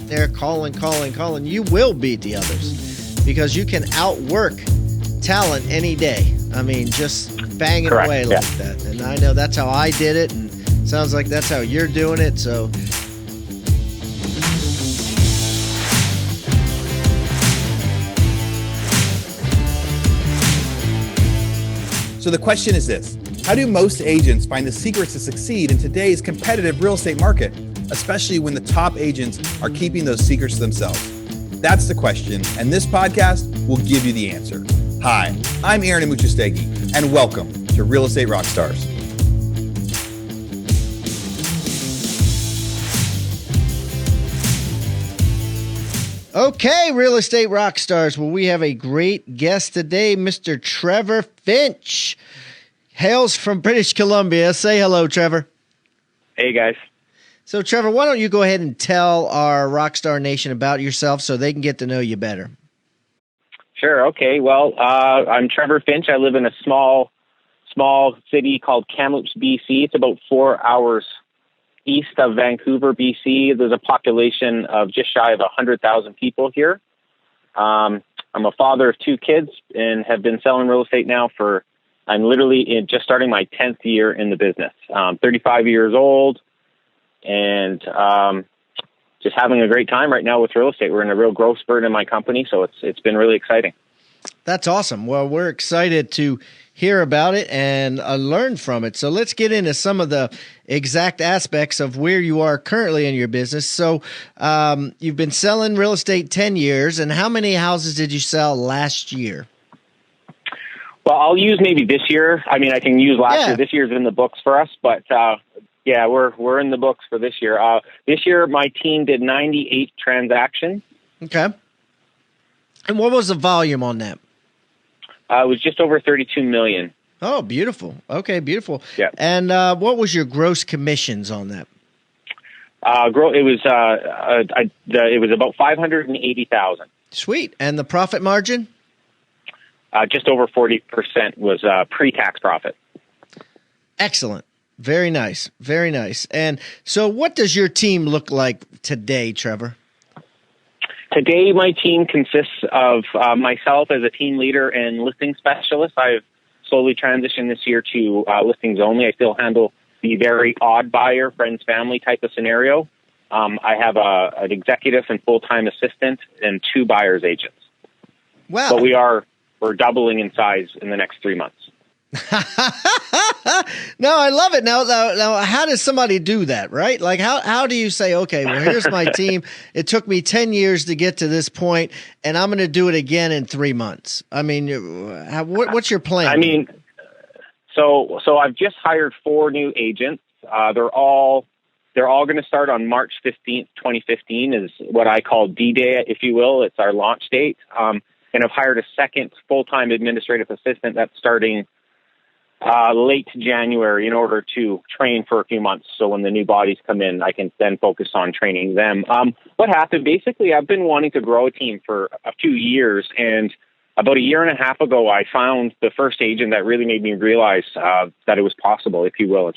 there calling, you will beat the others because you can outwork talent any day. I mean, just banging Correct. away like that. And I know that's how I did it, and sounds like that's how you're doing it. So So the question is this: how do most agents find the secrets to succeed in today's competitive real estate market, especially when the top agents are keeping those secrets to themselves? That's the question, and this podcast will give you the answer. Hi, I'm Aaron Amuchastegui, and welcome to Real Estate Rockstars. okay, Real Estate Rockstars. Well, we have a great guest today, Mr. Trevor Finch. Hails from British Columbia. Say hello, Trevor. Hey, guys. So, Trevor, why don't you go ahead and tell our Rockstar Nation about yourself so they can get to know you better? Sure. Okay. Well, I'm Trevor Finch. I live in a small city called Kamloops, BC. It's about 4 hours east of Vancouver, BC. There's a population of just shy of 100,000 people here. I'm a father of 2 kids and have been selling real estate now I'm literally just starting my 10th year in the business. 35 years old and just having a great time right now with real estate. We're in a real growth spurt in my company, so it's been really exciting. That's awesome. Well, we're excited to hear about it and learn from it. So let's get into some of the exact aspects of where you are currently in your business. So you've been selling real estate 10 years, and how many houses did you sell last year? Well, I'll use maybe this year. I mean, I can use last year. This year's in the books for us, but yeah, we're in the books for this year. This year, my team did 98 transactions. Okay. And what was the volume on that? It was just over 32 million. Oh, beautiful. Okay, beautiful. Yeah. And what was your gross commissions on that? It was about 580,000. Sweet. And the profit margin? Just over 40% was pre-tax profit. Excellent. Very nice. Very nice. And so what does your team look like today, Trevor? Today, my team consists of myself as a team leader and listing specialist. I've slowly transitioned this year to listings only. I still handle the very odd buyer, friends, family type of scenario. I have an executive and full-time assistant and 2 buyer's agents. Wow. But we're doubling in size in the next 3 months. No, I love it. Now, how does somebody do that, right? Like, how do you say, okay, well, here's my team. It took me 10 years to get to this point, and I'm going to do it again in 3 months. I mean, what's your plan? I mean, so I've just hired 4 new agents. They're all going to start on March 15th, 2015 is what I call D-Day, if you will. It's our launch date. And I've hired a second full-time administrative assistant that's starting late January in order to train for a few months. So when the new bodies come in, I can then focus on training them. What happened, basically, I've been wanting to grow a team for a few years. And about a year and a half ago, I found the first agent that really made me realize that it was possible, if you will.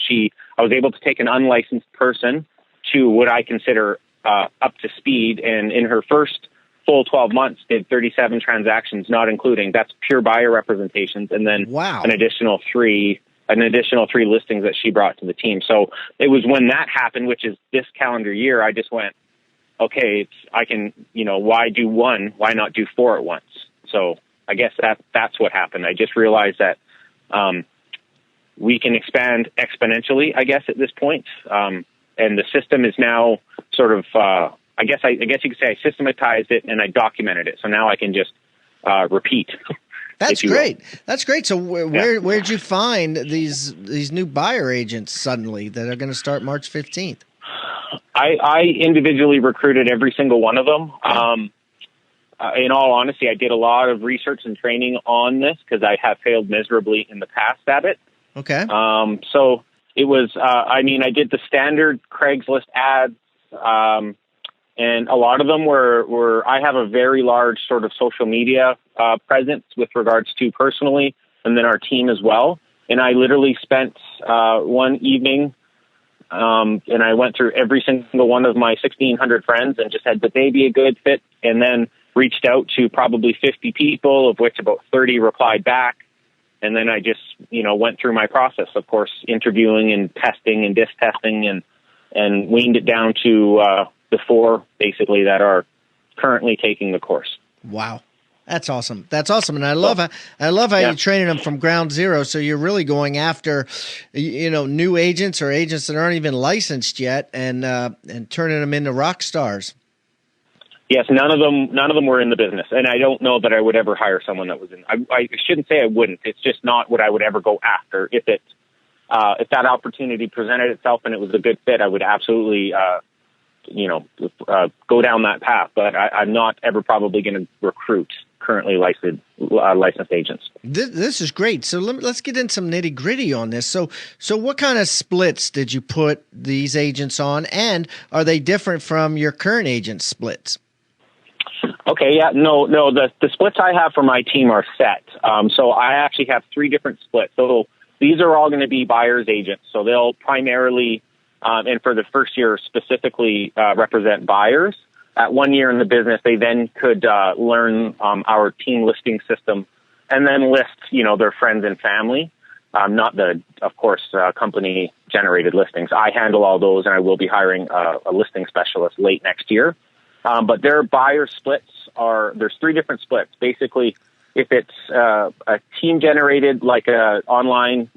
I was able to take an unlicensed person to what I consider up to speed. And in her first full 12 months, did 37 transactions, not including, that's pure buyer representations, and then an additional three listings that she brought to the team. So it was when that happened, which is this calendar year, I just went, okay, I can, why do 1? Why not do 4 at once? So I guess that's what happened. I just realized that we can expand exponentially, I guess, at this point. And the system is now sort of, I guess you could say I systematized it and I documented it. So now I can just repeat. That's great. That's great. So where'd you find these new buyer agents suddenly that are going to start March 15th? I individually recruited every single one of them. In all honesty, I did a lot of research and training on this because I have failed miserably in the past at it. Okay. So it was, I did the standard Craigslist ads, and a lot of them were I have a very large sort of social media presence with regards to personally, and then our team as well. And I literally spent one evening and I went through every single one of my 1,600 friends and just said, would they be a good fit? And then reached out to probably 50 people, of which about 30 replied back. And then I just, went through my process, of course, interviewing and testing and disc testing, and weaned it down to the 4 basically that are currently taking the course. Wow. That's awesome. That's awesome. And I love how you're training them from ground zero. So you're really going after, new agents or agents that aren't even licensed yet and turning them into rock stars. Yes, none of them were in the business, and I don't know that I would ever hire someone that was in. I shouldn't say I wouldn't. It's just not what I would ever go after. If that opportunity presented itself and it was a good fit, I would absolutely, go down that path. But I'm not ever probably going to recruit currently licensed agents. This is great. So let's get in some nitty gritty on this. So what kind of splits did you put these agents on, and are they different from your current agent splits? Okay, yeah, no, the splits I have for my team are set. So I actually have 3 different splits. So these are all going to be buyer's agents. So they'll primarily, and for the first year specifically, represent buyers. At 1 year in the business, they then could learn our team listing system and then list, their friends and family, not the, of course, company-generated listings. I handle all those, and I will be hiring a listing specialist late next year. But their buyer splits there's 3 different splits. Basically, if it's a team-generated, like a online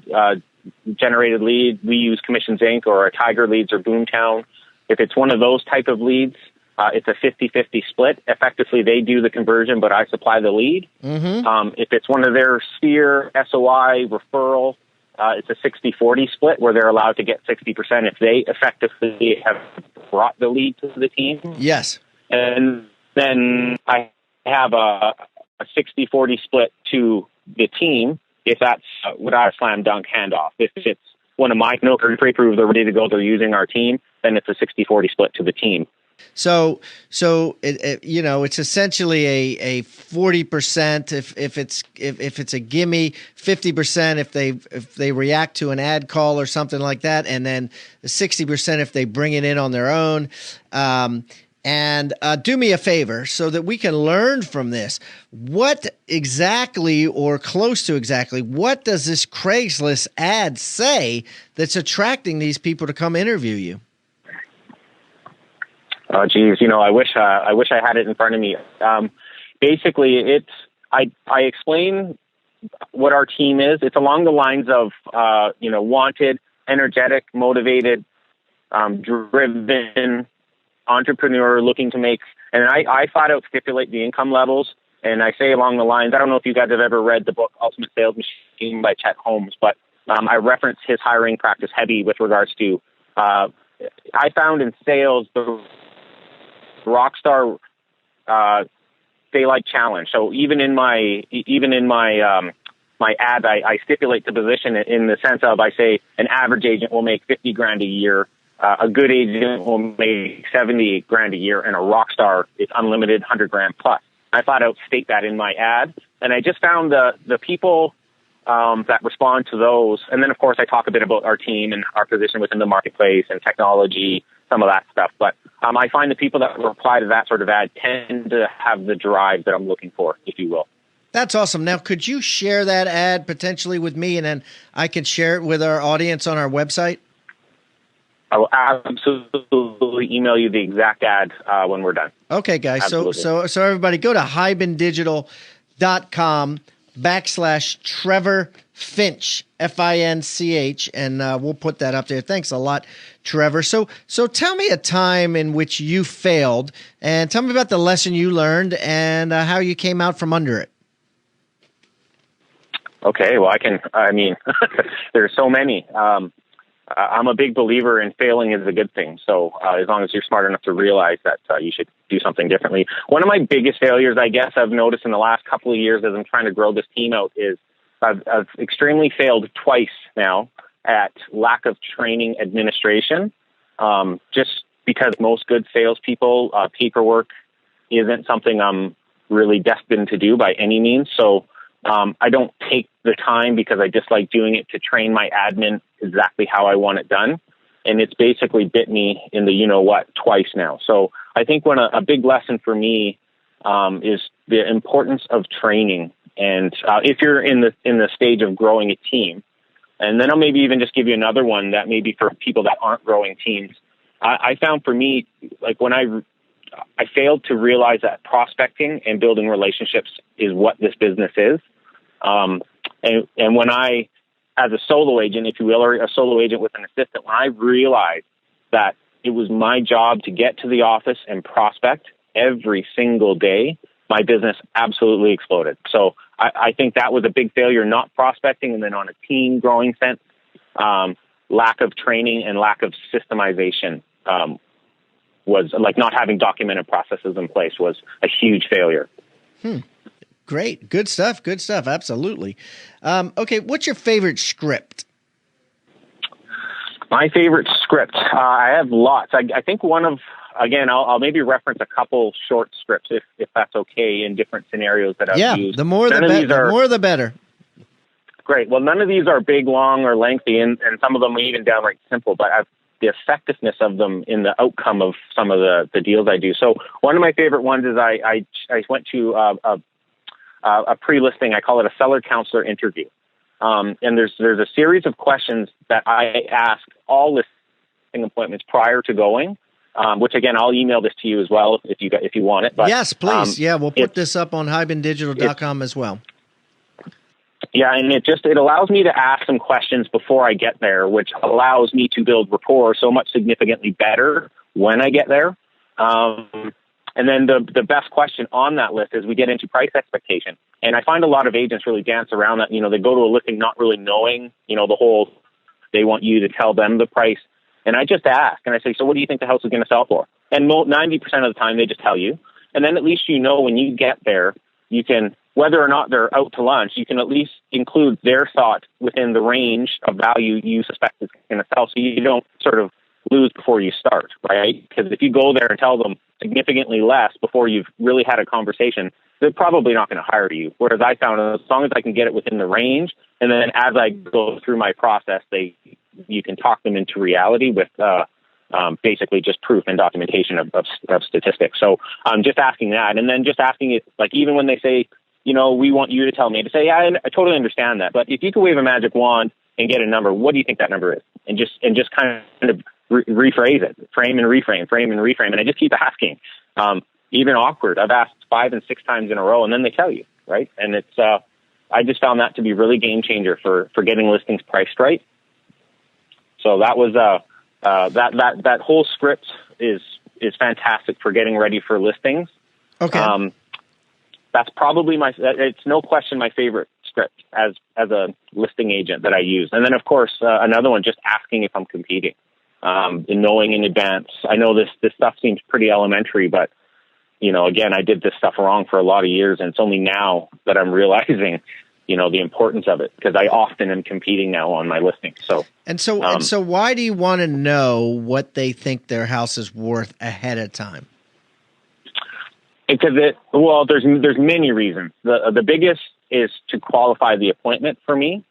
generated lead, we use Commissions Inc. or a Tiger Leads or Boomtown. If it's one of those type of leads, it's a 50-50 split. Effectively, they do the conversion, but I supply the lead. Mm-hmm. If it's one of their Sphere, SOI, referral, it's a 60-40 split where they're allowed to get 60% if they effectively have brought the lead to the team. Yes. And then I have a 60-40 split to the team if that's without a slam dunk handoff. If it's one of my pre-approved, they're ready to go, they're using our team, then it's a 60-40 split to the team. So it's essentially a 40% if it's a gimme, 50% if they react to an ad call or something like that, and then 60% if they bring it in on their own. And do me a favor so that we can learn from this. What exactly, or close to exactly, what does this Craigslist ad say that's attracting these people to come interview you? Oh, geez, I wish I had it in front of me. Basically, I explain what our team is. It's along the lines of wanted, energetic, motivated, driven entrepreneur looking to make. And I flat out stipulate the income levels, and I say along the lines. I don't know if you guys have ever read the book Ultimate Sales Machine by Chet Holmes, but I reference his hiring practice heavy with regards to. I found in sales the Rockstar daylight challenge. So even in my my ad, I stipulate the position in the sense of, I say an average agent will make $50,000 a year, a good agent will make $70,000 a year, and a rockstar is unlimited $100,000 plus. I flat out state that in my ad, and I just found the people that respond to those, and then of course I talk a bit about our team and our position within the marketplace and technology, some of that stuff. But I find the people that reply to that sort of ad tend to have the drive that I'm looking for, if you will. That's awesome. Now, could you share that ad potentially with me, and then I can share it with our audience on our website? I will absolutely email you the exact ad when we're done. Okay, guys. Absolutely. So everybody go to hibandigital.com/Trevor Finch, Finch, and we'll put that up there. Thanks a lot, Trevor. So tell me a time in which you failed, and tell me about the lesson you learned and how you came out from under it. Okay, well, there's so many. I'm a big believer in failing is a good thing. So as long as you're smart enough to realize that you should do something differently. One of my biggest failures, I guess, I've noticed in the last couple of years as I'm trying to grow this team out is I've extremely failed twice now at lack of training administration. Just because most good salespeople, paperwork isn't something I'm really destined to do by any means. So I don't take the time because I dislike doing it to train my admin exactly how I want it done. and it's basically bit me in the you-know-what twice now. So I think a big lesson for me is the importance of training. And if you're in the stage of growing a team, and then I'll maybe even just give you another one that maybe for people that aren't growing teams, I found for me, like when I failed to realize that prospecting and building relationships is what this business is. And when I, as a solo agent, if you will, or a solo agent with an assistant, when I realized that it was my job to get to the office and prospect every single day, my business absolutely exploded. So I think that was a big failure, not prospecting, and then on a team growing sense, lack of training and lack of systemization was like not having documented processes in place was a huge failure. Great. Good stuff. Good stuff. Absolutely. Okay. What's your favorite script? My favorite script. I have lots. I think I'll maybe reference a couple short scripts if that's okay in different scenarios that I've used. The more the better. The more the better. Great. Well, none of these are big, long, or lengthy, and some of them are even downright simple, but the effectiveness of them in the outcome of some of the deals I do. So one of my favorite ones is I went to a pre-listing. I call it a seller counselor interview. And there's a series of questions that I ask all listing appointments prior to going, which again, I'll email this to you as well if you want it. But, yes, please. We'll put this up on hibandigital.com as well. Yeah, and it allows me to ask some questions before I get there, which allows me to build rapport so much significantly better when I get there. And then the best question on that list is we get into price expectation. And I find a lot of agents really dance around that. They go to a listing not really knowing, the whole, they want you to tell them the price. And I just ask, and I say, so what do you think the house is going to sell for? And 90% of the time they just tell you. And then at least when you get there, you can, whether or not they're out to lunch, you can at least include their thought within the range of value you suspect is going to sell, so you don't sort of lose before you start, right? Because if you go there and tell them significantly less before you've really had a conversation, they're probably not going to hire you. Whereas I found as long as I can get it within the range, and then as I go through my process, you can talk them into reality with basically just proof and documentation of statistics. So I'm just asking that, and then just asking it, like even when they say, we want you to tell me, to say, yeah, I totally understand that, but if you could wave a magic wand and get a number, what do you think that number is? And just kind of rephrase it, frame and reframe. And I just keep asking, even awkward. I've asked 5 and 6 times in a row, and then they tell you, right? And it's, I just found that to be really game changer for getting listings priced right. So that was, that whole script is fantastic for getting ready for listings. Okay. That's probably it's no question my favorite script as a listing agent that I use. And then of course, another one, just asking if I'm competing, and knowing in advance. I know this stuff seems pretty elementary, but again, I did this stuff wrong for a lot of years, and it's only now that I'm realizing, the importance of it, because I often am competing now on my listing. So why do you want to know what they think their house is worth ahead of time? Because there's many reasons. The biggest is to qualify the appointment for me.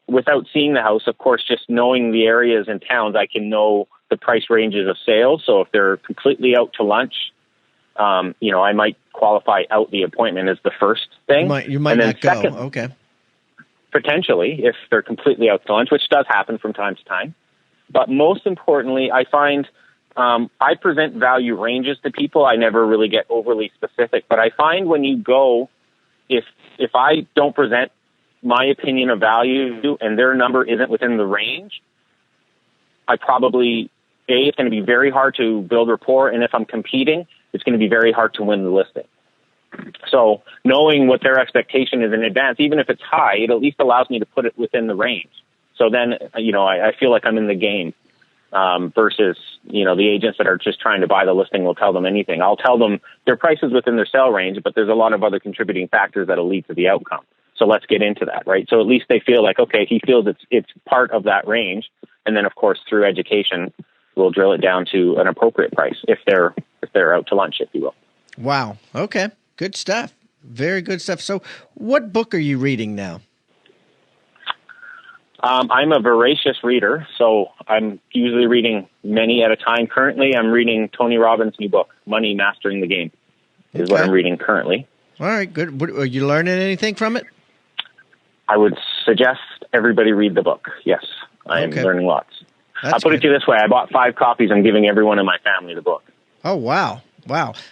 Without seeing the house, of course, just knowing the areas and towns, I can know the price ranges of sales. So if they're completely out to lunch, I might qualify out the appointment as the first thing. You might not go. Okay. Potentially, if they're completely out to lunch, which does happen from time to time. But most importantly, I find I present value ranges to people. I never really get overly specific, but I find when you go, if I don't present my opinion of value and their number isn't within the range, it's going to be very hard to build rapport. And if I'm competing, it's going to be very hard to win the listing. So knowing what their expectation is in advance, even if it's high, it at least allows me to put it within the range. So then, I feel like I'm in the game. Versus, the agents that are just trying to buy the listing will tell them anything. I'll tell them their price is within their sale range, but there's a lot of other contributing factors that'll lead to the outcome. So let's get into that, right? So at least they feel like, okay, he feels it's part of that range. And then of course, through education, we'll drill it down to an appropriate price if they're out to lunch, if you will. Wow. Okay. Good stuff. Very good stuff. So what book are you reading now? I'm a voracious reader, so I'm usually reading many at a time. Currently, I'm reading Tony Robbins' new book, Money Mastering the Game, is what I'm reading currently. All right, good. Are you learning anything from it? I would suggest everybody read the book. Yes, I am learning lots. I'll put it to you this way. I bought 5 copies. I'm giving everyone in my family the book. Oh, wow.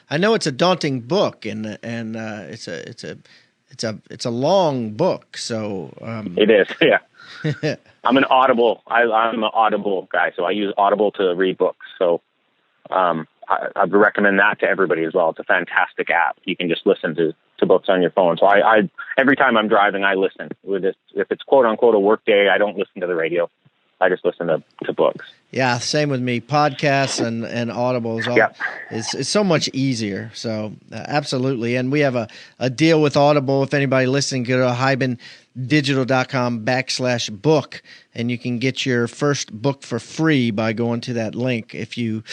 I know it's a daunting book, and it's a long book. So it is. Yeah. I'm an Audible. I'm an Audible guy, so I use Audible to read books. So I'd recommend that to everybody as well. It's a fantastic app. You can just listen to books on your phone. So I every time I'm driving, I listen. If it's quote unquote a work day, I don't listen to the radio. I just listen to books. Yeah, same with me. Podcasts and Audible is so much easier. So absolutely. And we have a deal with Audible. If anybody listening, go to hibandigital.com/book, and you can get your first book for free by going to that link if you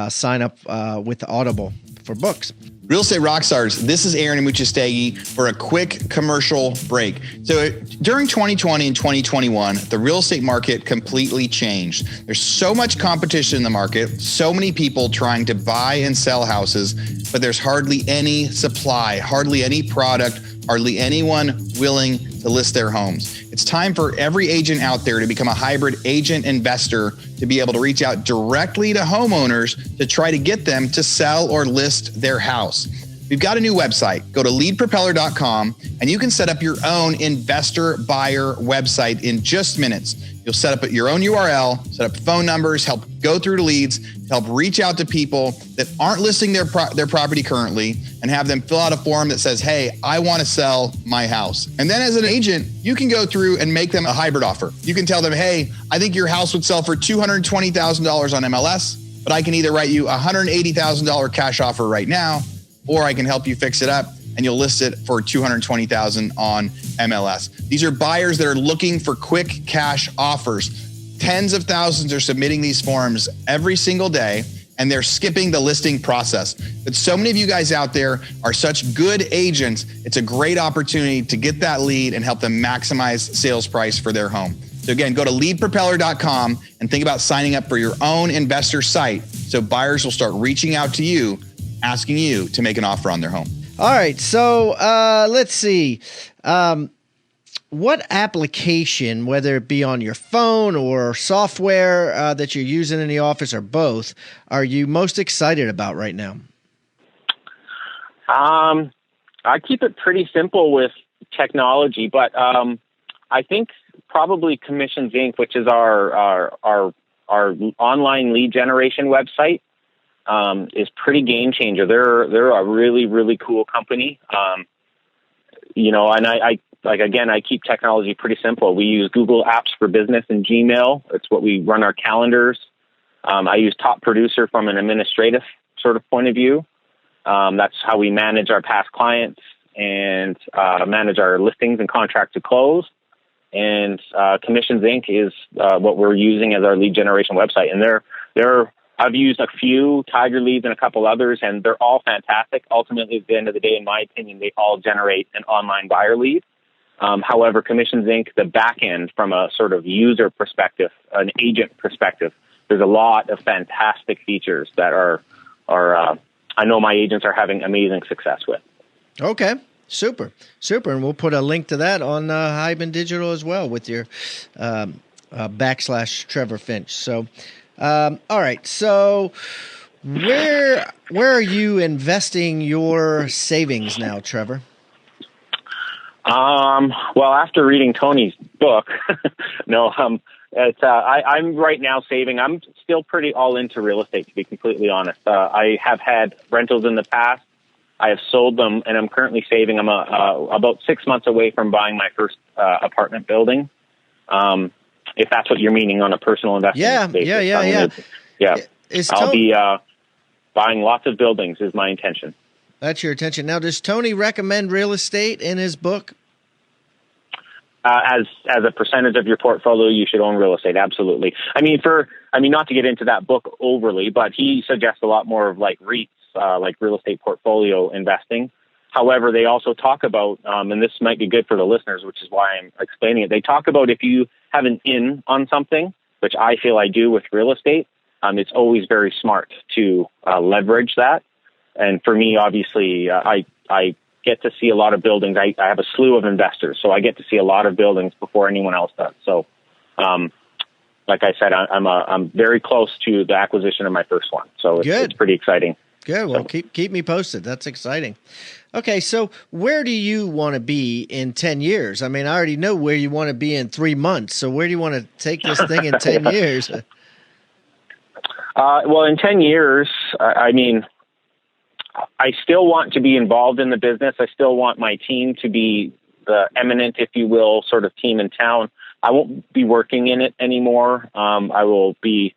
sign up with Audible for books. Real Estate Rockstars, this is Aaron Amuchastegui for a quick commercial break. So during 2020 and 2021, the real estate market completely changed. There's so much competition in the market, so many people trying to buy and sell houses, but there's hardly any supply, hardly any product, hardly anyone willing to list their homes. It's time for every agent out there to become a hybrid agent investor, to be able to reach out directly to homeowners to try to get them to sell or list their house. We've got a new website. Go to leadpropeller.com and you can set up your own investor buyer website in just minutes. You'll set up your own URL, set up phone numbers, help go through to leads, help reach out to people that aren't listing their property currently, and have them fill out a form that says, hey, I want to sell my house. And then as an agent, you can go through and make them a hybrid offer. You can tell them, hey, I think your house would sell for $220,000 on MLS, but I can either write you a $180,000 cash offer right now, or I can help you fix it up and you'll list it for $220,000 on MLS. These are buyers that are looking for quick cash offers. Tens of thousands are submitting these forms every single day, and they're skipping the listing process. But so many of you guys out there are such good agents, it's a great opportunity to get that lead and help them maximize sales price for their home. So again, go to leadpropeller.com and think about signing up for your own investor site so buyers will start reaching out to you, asking you to make an offer on their home. All right, so let's see. What application, whether it be on your phone or software that you're using in the office or both, are you most excited about right now? I keep it pretty simple with technology, but I think probably Commissions Inc., which is our online lead generation website, is pretty game changer. They're a really, really cool company. And I keep technology pretty simple. We use Google Apps for Business and Gmail. It's what we run our calendars. I use Top Producer from an administrative sort of point of view. That's how we manage our past clients and manage our listings and contract to close. And Commissions Inc. is what we're using as our lead generation website. And I've used a few Tiger Leads and a couple others, and they're all fantastic. Ultimately, at the end of the day, in my opinion, they all generate an online buyer lead. However, Commissions Inc., the back end from a sort of user perspective, an agent perspective, there's a lot of fantastic features that are I know my agents are having amazing success with. Okay. Super. And we'll put a link to that on Hyben Digital as well with your / Trevor Finch. So, all right. So where are you investing your savings now, Trevor? Well, after reading Tony's book, I'm right now saving. I'm still pretty all into real estate, to be completely honest. I have had rentals in the past. I have sold them, and I'm currently saving. I'm about 6 months away from buying my first apartment building. If that's what you're meaning on a personal investment basis. Yeah. I'll be buying lots of buildings is my intention. That's your intention. Now, does Tony recommend real estate in his book? As a percentage of your portfolio, you should own real estate. Absolutely. I mean, not to get into that book overly, but he suggests a lot more of like REITs, like real estate portfolio investing. However, they also talk about, and this might be good for the listeners, which is why I'm explaining it. They talk about if you have an in on something, which I feel I do with real estate, it's always very smart to leverage that. And for me, obviously, I get to see a lot of buildings. I have a slew of investors, so I get to see a lot of buildings before anyone else does. So, like I said, I'm very close to the acquisition of my first one. So it's pretty exciting. Good. Well, keep me posted. That's exciting. Okay, so where do you want to be in 10 years? I mean, I already know where you want to be in 3 months. So where do you want to take this thing in 10 years? Well, in 10 years, I mean, I still want to be involved in the business. I still want my team to be the eminent, if you will, sort of team in town. I won't be working in it anymore. I will be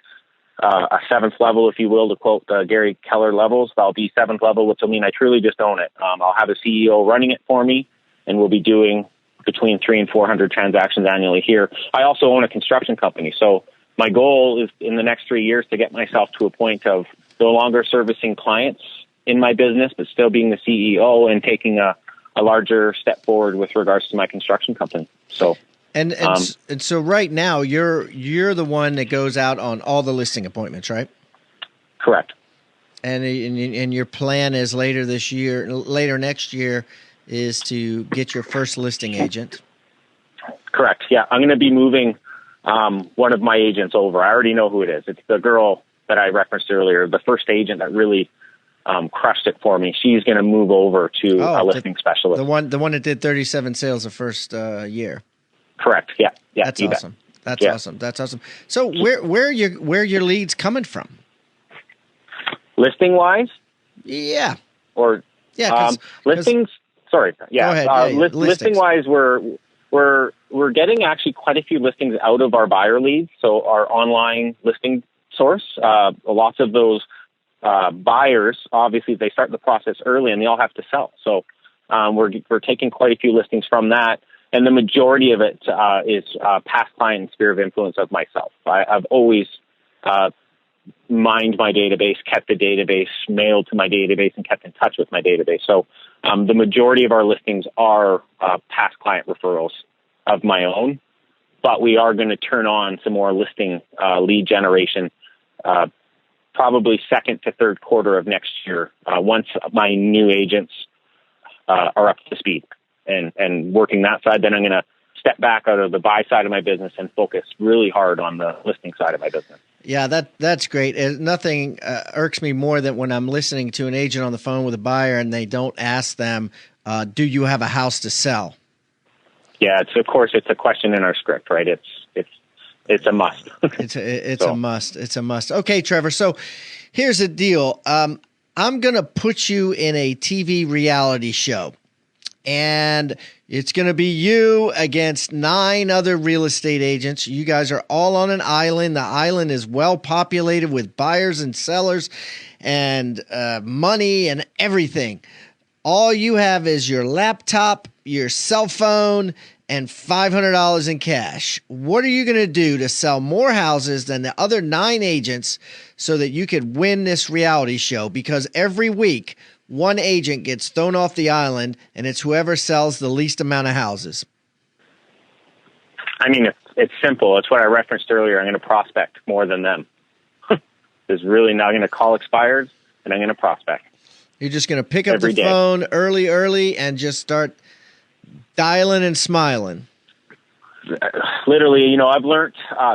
a seventh level, if you will, to quote Gary Keller levels. I'll be seventh level, which will mean I truly just own it. I'll have a CEO running it for me, and we'll be doing between 300 and 400 transactions annually here. I also own a construction company. So my goal is in the next 3 years to get myself to a point of no longer servicing clients in my business, but still being the CEO and taking a larger step forward with regards to my construction company. So. And so right now you're the one that goes out on all the listing appointments, right? Correct. And your plan is later next year, is to get your first listing agent. Correct. Yeah, I'm going to be moving one of my agents over. I already know who it is. It's the girl that I referenced earlier, the first agent that really crushed it for me. She's going to move over to a listing specialist. The one that did 37 sales the first year. Correct. Yeah. That's awesome. That's awesome. So where are your leads coming from? Listing wise? Yeah. Or listings? Sorry. Yeah. Go ahead. Listing wise, we're getting actually quite a few listings out of our buyer leads. So our online listing source. Lots of those buyers, obviously, they start the process early and they all have to sell. So we're taking quite a few listings from that. And the majority of it is past client and sphere of influence of myself. I've always mined my database, kept a database, mailed to my database, and kept in touch with my database. So the majority of our listings are past client referrals of my own. But we are going to turn on some more listing lead generation probably second to third quarter of next year once my new agents are up to speed. And working that side, then I'm going to step back out of the buy side of my business and focus really hard on the listing side of my business. Yeah, that's great. Nothing irks me more than when I'm listening to an agent on the phone with a buyer and they don't ask them, do you have a house to sell? Yeah, of course it's a question in our script, right? It's a must. It's a must. It's a must. Okay, Trevor. So here's the deal. I'm going to put you in a TV reality show. And it's going to be you against 9 other real estate agents. You guys are all on an island. The island is well populated with buyers and sellers and money and everything. All you have is your laptop, your cell phone, and $500 in cash. What are you going to do to sell more houses than the other 9 agents so that you could win this reality show? Because every week, one agent gets thrown off the island, and it's whoever sells the least amount of houses. I mean, it's simple. It's what I referenced earlier. I'm going to prospect more than them. There's really not going to call expired, and I'm going to prospect. You're just going to pick up the phone early and just start dialing and smiling. Literally, I've learned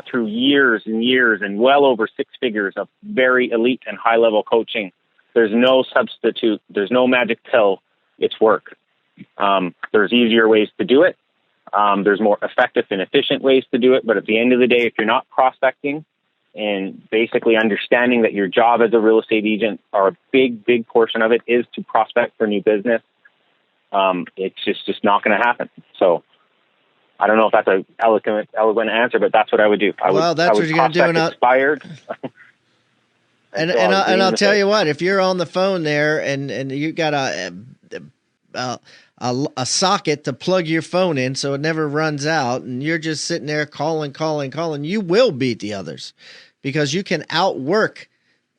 through years and years and well over 6 figures of very elite and high-level coaching. There's no substitute. There's no magic pill. It's work. There's easier ways to do it. There's more effective and efficient ways to do it. But at the end of the day, if you're not prospecting and basically understanding that your job as a real estate agent, or a big portion of it, is to prospect for new business, it's just not going to happen. So I don't know if that's an eloquent answer, but that's what I would do. That's what you're going to do. Expired. And I'll tell you what, if you're on the phone there and you got a socket to plug your phone in so it never runs out, and you're just sitting there calling, you will beat the others because you can outwork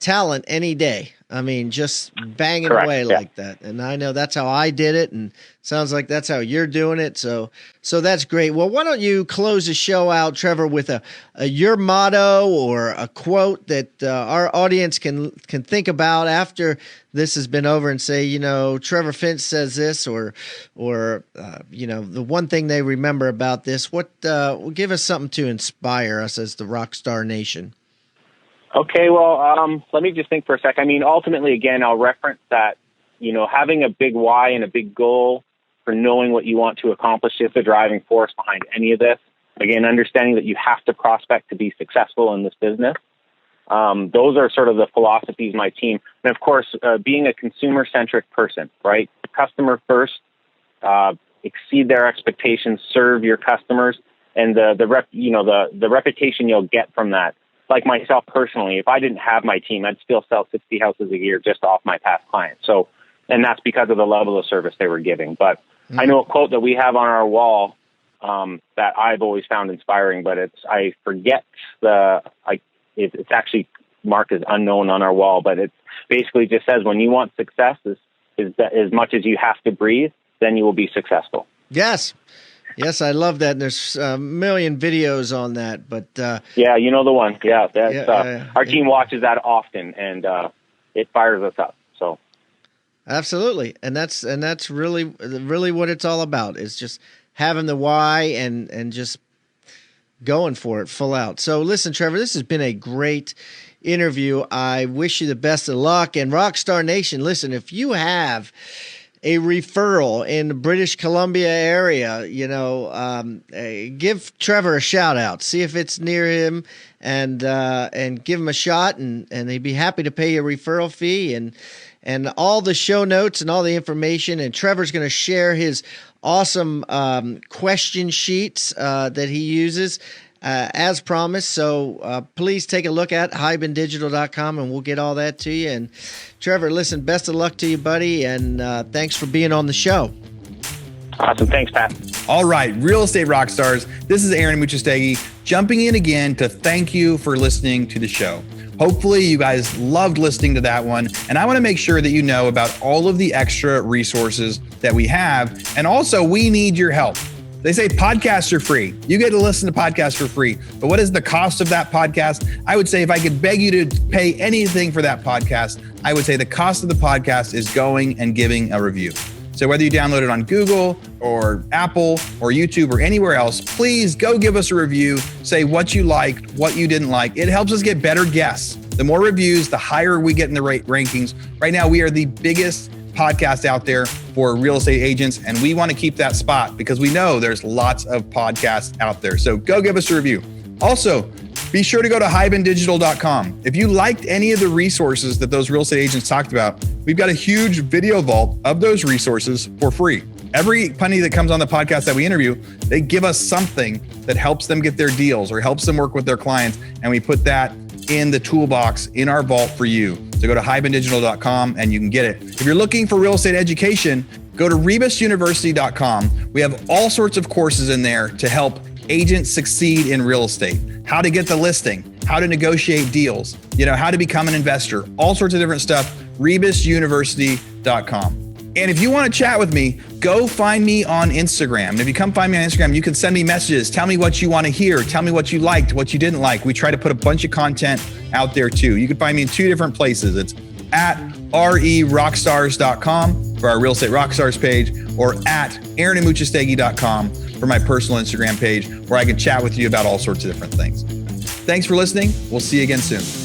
talent any day. I mean, just banging Correct, away yeah. like that. And I know that's how I did it, and sounds like that's how you're doing it. So that's great. Well, why don't you close the show out, Trevor, with a your motto or a quote that our audience can think about after this has been over, and say, Trevor Finch says this, or the one thing they remember about this. What give us something to inspire us as the Rockstar Nation. Okay, well, let me just think for a sec. I mean, ultimately, again, I'll reference that, having a big why and a big goal for knowing what you want to accomplish is the driving force behind any of this. Again, understanding that you have to prospect to be successful in this business. Those are sort of the philosophies of my team. And of course, being a consumer-centric person, right? Customer first, exceed their expectations, serve your customers, and the reputation you'll get from that. Like myself personally, if I didn't have my team, I'd still sell 60 houses a year just off my past clients. So, and that's because of the level of service they were giving. But I know a quote that we have on our wall that I've always found inspiring, but I forget it's actually marked as unknown on our wall, but it basically just says, when you want success is that as much as you have to breathe, then you will be successful. Yes, I love that. And there's a million videos on that, but yeah, you know the one. Yeah, our team yeah. watches that often, and it fires us up. So, absolutely, and that's really what it's all about. Is just having the why and just going for it full out. So, listen, Trevor, this has been a great interview. I wish you the best of luck. And Rockstar Nation, listen, if you have a referral in the British Columbia area, give Trevor a shout out. See if it's near him, and give him a shot, and he'd be happy to pay you a referral fee, and all the show notes and all the information. And Trevor's going to share his awesome question sheets that he uses as promised. So please take a look at hibandigital.com, and we'll get all that to you. And Trevor, listen, best of luck to you, buddy, and thanks for being on the show. Awesome. Thanks, Pat. All right, Real Estate Rockstars. This is Aaron Muchastegui jumping in again to thank you for listening to the show. Hopefully you guys loved listening to that one. And I want to make sure that you know about all of the extra resources that we have. And also, we need your help. They say podcasts are free. You get to listen to podcasts for free. But what is the cost of that podcast? I would say if I could beg you to pay anything for that podcast, I would say the cost of the podcast is going and giving a review. So whether you download it on Google or Apple or YouTube or anywhere else, please go give us a review. Say what you liked, what you didn't like. It helps us get better guests. The more reviews, the higher we get in the rankings. Right now, we are the biggest podcast out there for real estate agents, and we want to keep that spot because we know there's lots of podcasts out there. So go give us a review. Also, be sure to go to hibandigital.com. If you liked any of the resources that those real estate agents talked about, we've got a huge video vault of those resources for free. Every penny that comes on the podcast that we interview, they give us something that helps them get their deals or helps them work with their clients, and we put that in the toolbox in our vault for you. So go to hibandigital.com and you can get it. If you're looking for real estate education, go to rebusuniversity.com. We have all sorts of courses in there to help agents succeed in real estate. How to get the listing, how to negotiate deals, how to become an investor, all sorts of different stuff, rebusuniversity.com. And if you want to chat with me, go find me on Instagram. And if you come find me on Instagram, you can send me messages. Tell me what you want to hear. Tell me what you liked, what you didn't like. We try to put a bunch of content out there too. You can find me in two different places. It's at RERrockstars.com for our Real Estate Rockstars page, or at aaronandmuchastegui.com for my personal Instagram page, where I can chat with you about all sorts of different things. Thanks for listening. We'll see you again soon.